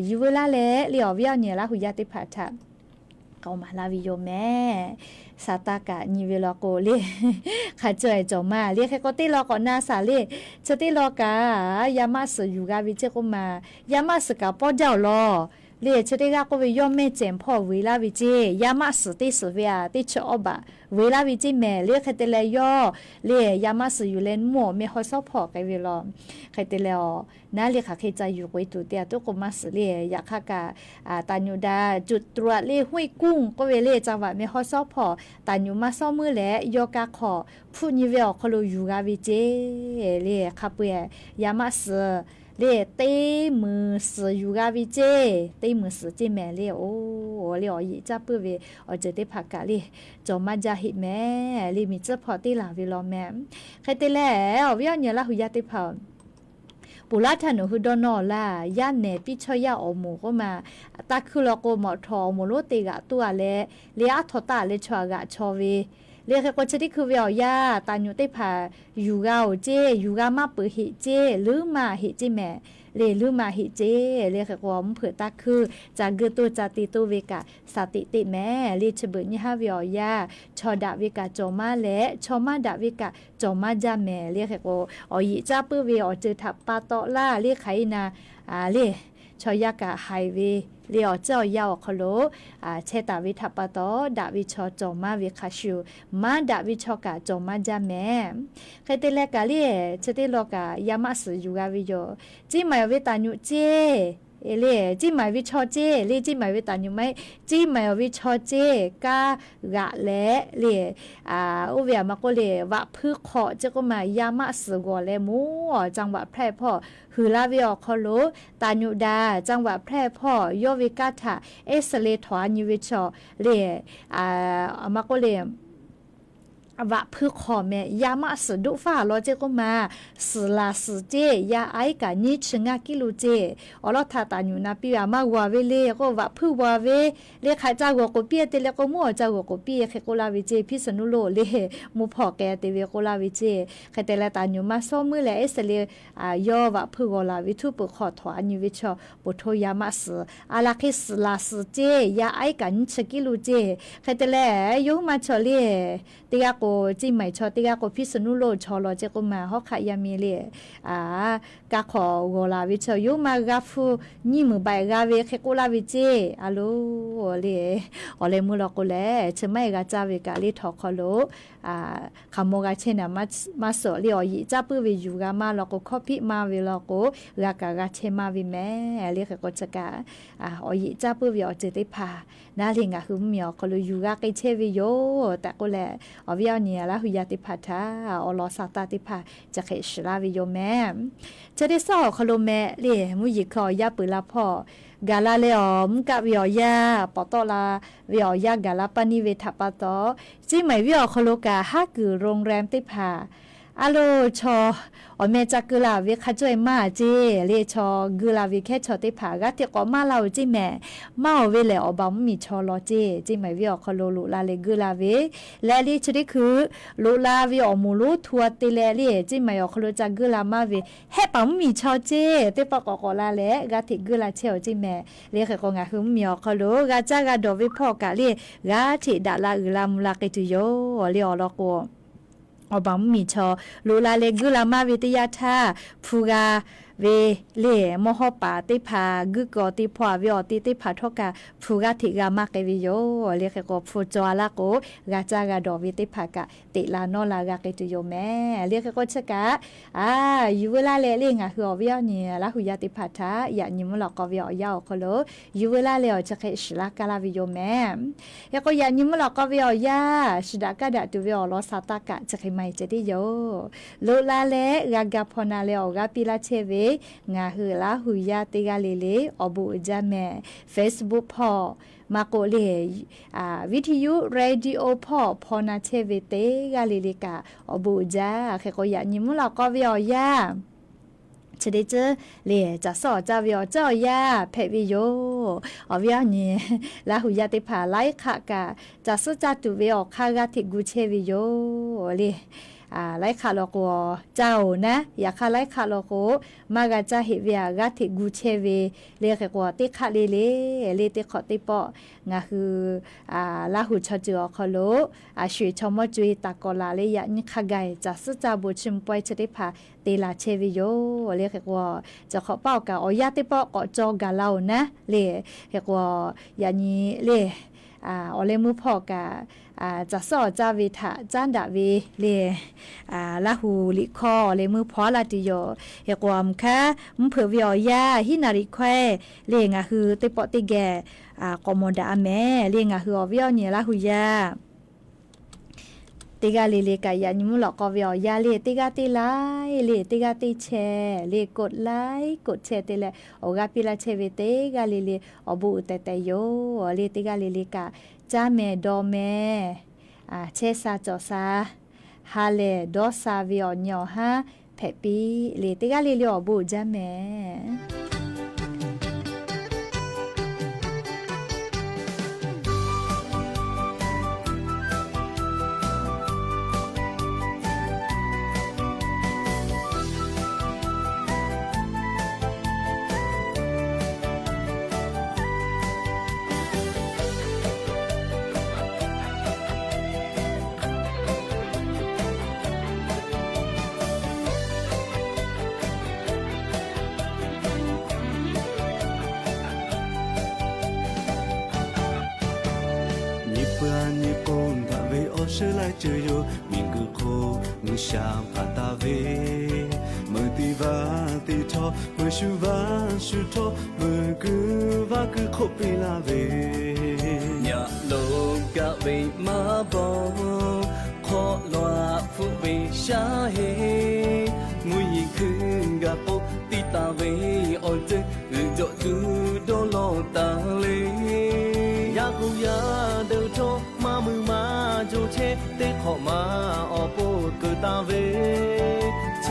ยูเวลาเลเลียววิอเนี่ยละหุยาติภาทะก็มาลาวิโยแม่ซาตากะนิเวลโกเลขาจ่อยจอมาเรียกให้ก็ติลอกอนาสาเลจะติลอกายามาสอยู่กาวิเจก็มายามาสกะป้อเจ้าลอ列这里个个为要咩钱破为啦为这亚马斯的是为啊的吃哦吧为啦为这咩列开的来要列亚马斯有人摸没好少破个为了开的了那列ค่ะเคยอยู่ไว้ตัวเดียวตัวก็มาสิเลยอยากค่ะกะตาญูดาจุดตรวจเลยห้วยกุ้งก็เวเลจังหวัดไม่ฮอดซอพอตาญูมาซ้อมือแลยอกะขอผู้นิเวลเขารู้อยู่กะวิเจเลยค่ะเปียยามาสิเลยเต้มือสิอยู่กะวิเจเต้มือสิเจแม่เลยโอ้เลยอ๋ออีจ้าเปื้อเวอ๋อจะได้ผักกะเลยจอมาจะหิแม่เลยมีเจ้าพอตีหลาเวลอแม่ใครเตแล้ววิญญาณละหุยาติเผาปุระทันหุดอนอล่ะย่านเนปิชอยาอหมูก็มาตะคือลโกหมอทอหมูโลเตกะตัวแลเลียทอตาเลชวากะชอเวเรียกก็จะได้คือเวียวยาตาญูได้พาอยู่กาเจอยู่กามาเปิดหิเจหรือมาหิเจแม่เลหรือมาหิเจเรียกก็มเผื่อตาคือจากเกตัวจาติตัวเวกะสติติแม่เลชเบิญญาเวียวยาชอดาเวกะจอมาและชอมาดาเวกะจอมาจาแม่เรียกก็อ๋อยิจ้าเปื้อเวอเจอทับปาตอล่าเรียกไขนาเลชอยากะไฮเวเลียวเจ้ายาวคโลเชตาวิทัปปะตอดาวิชอจอมาวิคาชูมาดาวิชอกะจอมาจาแม่เคยเตเลกะเลีเชติโลกะยามาสอยู่กะวิโยจิมายเวตาญูเจเอเลจิมายวิชอเจเลจิมายเวตาญูไม่จิมายวิชอเจกากะและเลอุเวียมาก็เลวะพึขอจะก็มายามาสกอเลมูจังหวะแพร่พ่อฮือลาวิออคโลตาญูดาจังหวะแพร่พ่อยอวิกาถาเอสเลถอญูวิชอเลมาก็เลวะพึขอแม่ยามาสดุฟ้าโลเจก็มาสลาสเจยาไอกะนิชงากิโลเจอลอทาตาญูนาปิยามาวาเวเลก็วะพึวาเวเลขายจากโกเปียเตเลก็มัวจากโกเปียเคโกลาวิเจพิษณุโลเลมูพอแกเตเวโกลาวิเจเคเตเลตาญูมาซ้อมือแลเอสเลยอวะพึโกลาวิทุปขอถอญูวิชอปุโทยามาสอาลาคิสลาสเจยาไอกะนิชกิโลเจเคเตเลยุมาชอเลเตียโกจิไหมชอติกาโกพิษณุโลชอลอเจก็มาฮอกขายามีเลกาขอโกลาวิชยุมากาฟูนี่มือใบกาเวเคโกลาวิเจอะโลเลอเลมุลโกเลชะไมกาจาเวกาลิทอคอโลคาโมกาเชนะมาโซเลอยิจาปือเวยูกามาลโกคอพิมาเวลโกลากากาเชมาวิแม่เลเคโกจกาอยิจาปือเวอเจติพานาลิงาคือมีอคอโลยูกาไกเชวิโยแต่ก็แลอวิญญาณละหุยาติพัทธาอลอสาตาติพาจะเขชลาวิโยแม่จะได้สอคโลแม่เลมุยิคอยาปือลาพ่อกาลาเลอมกะวิอยาปอตอลาวิอยากาลาปานิเวทัปปะตอจิไหมวิอคโลกาฮาคือโรงแรมติพาอะโลชอเมจักกลาวิคาจวยมาเจเลชอกลาวิแค่ชอติผากะติกอมาลาวจิแม่มาเวเลอบามีชอลอเจจิไหมวิอคโลลุลาเลกลาเวและลิชดิคือลุลาวิอมูลุทัวติเลเลจิไหมอคโลจักกลามาเวเฮปามีชอเจติปกอกลาเลกะติกลาเชอจิแม่เลเคกงาคือมีอคโลกะจากะดอวิพอกะเลกะติดาลาอุลามุลากิตุโยเลอลอโกอบางมีชอลูลาเลกุลามาวิทยาธาฟูกาเวเลมอฮปาติพากุกอติพวาวิอติติพาทกาฟูกาติกามาเกวิโยเลเคโกฟูจอลาโกกาจากาดอวิติพากะติลานอลากาเกตุโยแม่เลเคโกชกะยูเวลาเลเลงะคืออวิอเนี่ยละหุยาติพาทายะนิมลอกอวิอยาคโลยูเวลาเลอจะเคชลากาลาวิโยแม่ยะก็ยะนิมลอกอวิอยาชิดากะดะตุวิอลอสาตากะจะเคไมจะดิโยโลลาเลกากาพอนาเลอกาปิลาเชเวงาฮือลาหุยาติกาเลเลอบูจาแม่ Facebook พอมาโกเลวิทยุเรดิโอพอนาเชเวเตกาเลเลกาอบูจาเคก็ยะนิมุลอกอวิอยาชะเดเจเลจะสอจาวิอเจ้ายาเพวิโยอวิอนี่ลาหุยาติผาไลคะกะจะสุจาตุเวอคากาติกุเชวิโยเล ไล่ขาโลโกเจ้านะอยากไล่ขาโลโกมากะจะเฮเวียกะติกูเชเวเรียกว่าติคาเลเลติขอติปองะคือลาหูชจือคอโลช่วยชมจุยตากอลาเลยยันขกายจะสุจาบุชิมปวยจะได้พาเตลาเชวิโยเรียกว่าจะขอเป้ากะอยาติปอกอจอกะเลานะเรียกว่ายันนี้อเลมือพอกะจะสอจาวิทะจันดาวีลาหูลิคอเลมือพอลาติโยเฮกวามคะมเผือวิอยาฮินาริแควงะคือติปอติแกกอมดาแม่งะคืออวิอเนลาหูยาติกาเลกายานิมุหลอกกอวิอยาติกาติไลติกาติแชกดไลกดแชติแลโอกาปิลาเชเวเตกาเลอบูเตเตโยติกาเลกาจาเมดอเมเชซาจอซาฮาเลดอซาวิอญอฮาเพปีติกาอบูจาเม是来自由民歌口你想怕大卫么地方地头么树吧树头么个吧个口贝拉卫呀路个为马宝可罗富为下黑每一刻个宝地大卫哦这就就都老大嘞呀古呀都头马木马就切得好马哦不个大卫七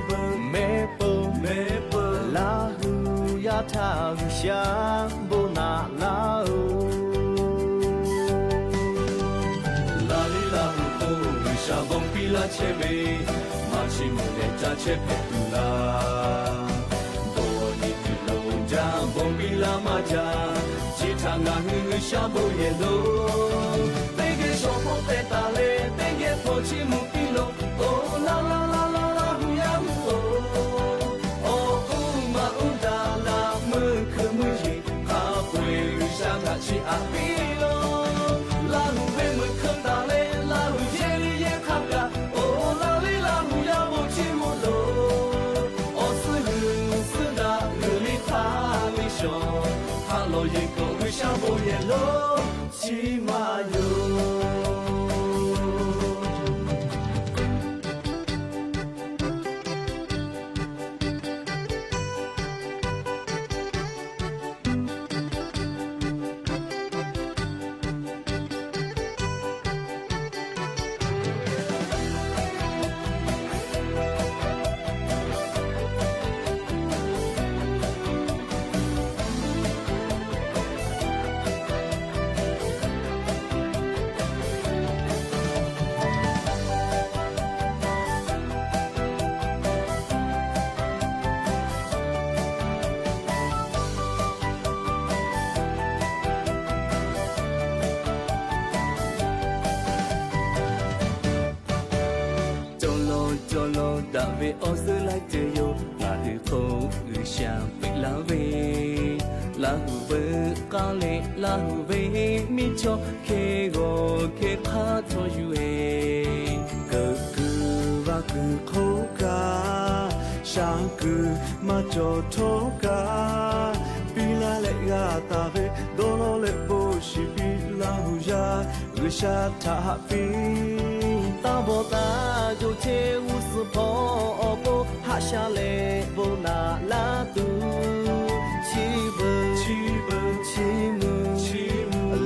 本没本拉胡呀他想不拿拉哦拉里拉胡哦沙bom比拉切贝马西木勒扎切佩杜拉多尼杜龙扎bom比拉马扎长安河下不也路，那个小伙在打嘞，那个破起木皮路，哦啦啦啦啦啦呼呀呼哦，哦乌嘛乌达啦，么可么耶，哈会上他去阿比咯，啦呼为么可打嘞，啦呼夜里也看个，哦啦里啦呼呀不起木路，哦是的，河里他里说，哈罗一个。下不也路起码有大卫奥斯来自由，拉胡口想贝拉维，拉胡贝咖喱，拉胡贝米乔，开个开卡托ยูเอ，个个哇个口嘎，上个马脚头嘎，比拉勒嘎大卫，多罗勒波西比拉胡呀，个下塔比。大波大就切乌斯婆波哈下来波那拉杜七本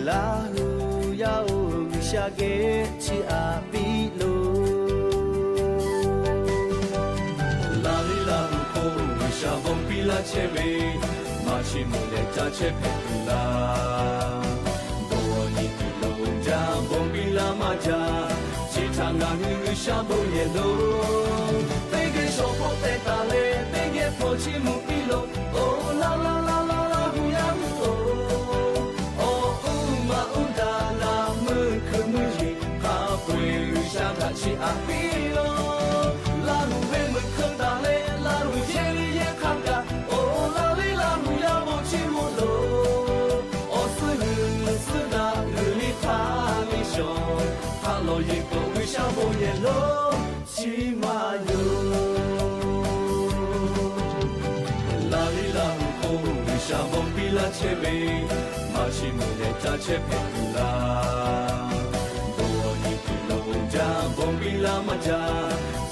拉胡呀乌下给七阿比罗拉里拉胡口下bom比拉切贝马西木勒扎切佩杜拉多尼杜龙扎bom比拉马扎长安河下不也路，飞给手破带打嘞，飞给破起木比路，哦啦啦啦啦啦呼呀呼哦，哦乌嘛乌达啦木可木伊，哈不下他起阿比路，拉路为木可打嘞，拉路夜里也看个，哦啦里拉路呀不起木路，哦是日是那日里他里熊，他老一个为啥不也路？起码有，啦哩啦呼呼，为啥不比啦切贝，马西木嘞扎切佩布啦，多尼比龙家不比啦嘛家，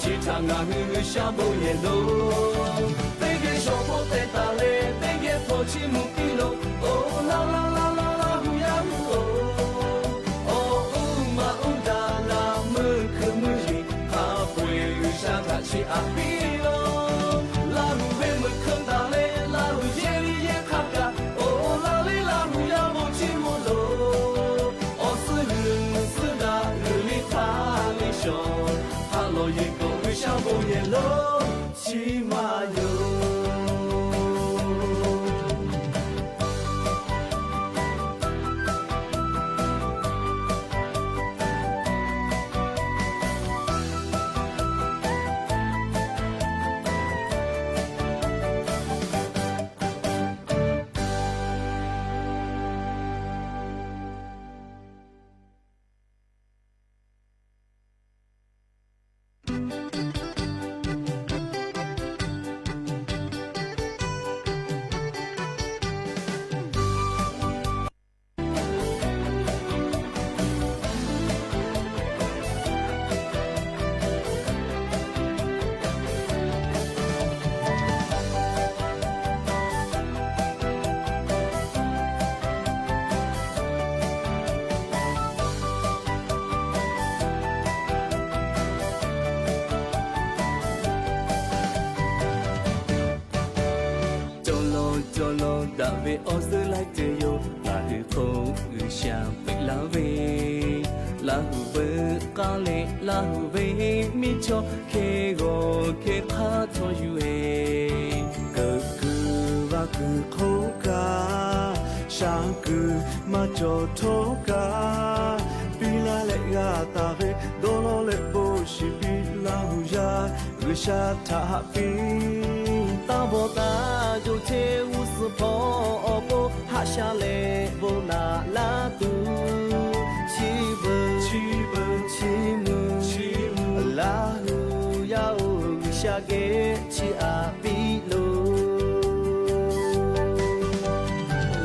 其他俺们为啥不也路？飞给手破带打嘞，飞给破起木比龙，哦啦啦啦啦啦呼呀呼哦，哦乌嘛乌达啦木可木伊。他去阿比喽，拉路为么看到嘞？拉路夜里也看个，哦，拉里拉路要不寂寞喽。哦，是日是那日里他里熊，他老一个为啥不也喽？起码有。大卫奥斯来的哟，拉黑后下贝拉维，拉胡贝咖喱，拉胡贝米乔，开个开卡托ยู诶，个个哇个口卡，上个马乔托卡，比拉勒亚大卫，多罗勒波西比拉胡呀，个下塔比。大波大就切乌斯婆婆哈下来不拿拉杜，七木拉胡呀乌下给七阿比鲁，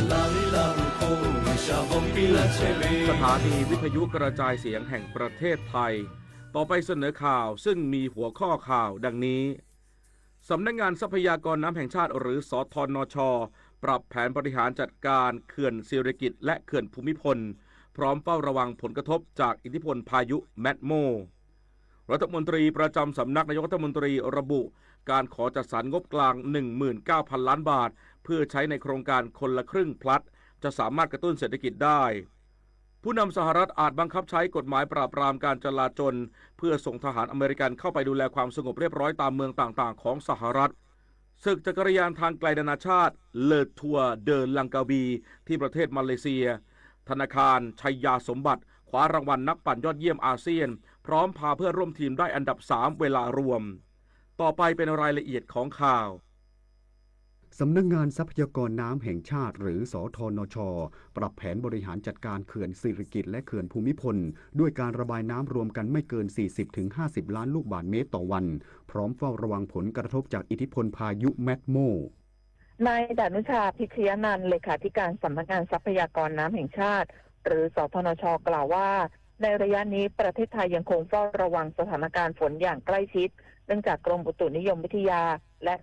拉里拉胡胡下bom比拉切贝。สถานีวิทยุกระจายเสียงแห่งประเทศไทยต่อไปเสนอข่าวซึ่งมีหัวข้อข่าวดังนี้สำนักงานทรัพยากรน้ำแห่งชาติหรือสธนช.ปรับแผนบริหารจัดการเขื่อนสิริกิติ์และเขื่อนภูมิพลพร้อมเฝ้าระวังผลกระทบจากอิทธิพลพายุแมทโมรัฐมนตรีประจำสำนักนายกรัฐมนตรีระบุการขอจัดสรรงบกลาง 19,000 ล้านบาทเพื่อใช้ในโครงการคนละครึ่งพลัดจะสามารถกระตุ้นเศรษฐกิจได้ผู้นำสหรัฐอาจบังคับใช้กฎหมายปราบปรามการจลาจลเพื่อส่งทหารอเมริกันเข้าไปดูแลความสงบเรียบร้อยตามเมืองต่างๆของสหรัฐศึกจักรยานทางไกลนานาชาติเลอทัวร์เดอลังกาวีที่ประเทศมาเลเซียธนาคารชัยยาสมบัติคว้ารางวัลนักปั่นยอดเยี่ยมอาเซียนพร้อมพาเพื่อนร่วมทีมได้อันดับ 3 เวลารวมต่อไปเป็นรายละเอียดของข่าวสำนักงานทรัพยากรน้ำแห่งชาติหรือสธนช.ปรับแผนบริหารจัดการเขื่อนสิริกิติ์และเขื่อนภูมิพลด้วยการระบายน้ำรวมกันไม่เกิน 40-50 ล้านลูกบาศก์เมตรต่อวันพร้อมเฝ้าระวังผลกระทบจากอิทธิพลพายุแมทโมนายดานุชาพิชยนันท์เลขาธิการสำนักงานทรัพยากรน้ำแห่งชาติหรือสธนช.กล่าวว่าในระยะนี้ประเทศไทยยังคงเฝ้าระวังสถานการณ์ฝนอย่างใกล้ชิดเนื่องจากกรมอุตุนิยมวิทยาและ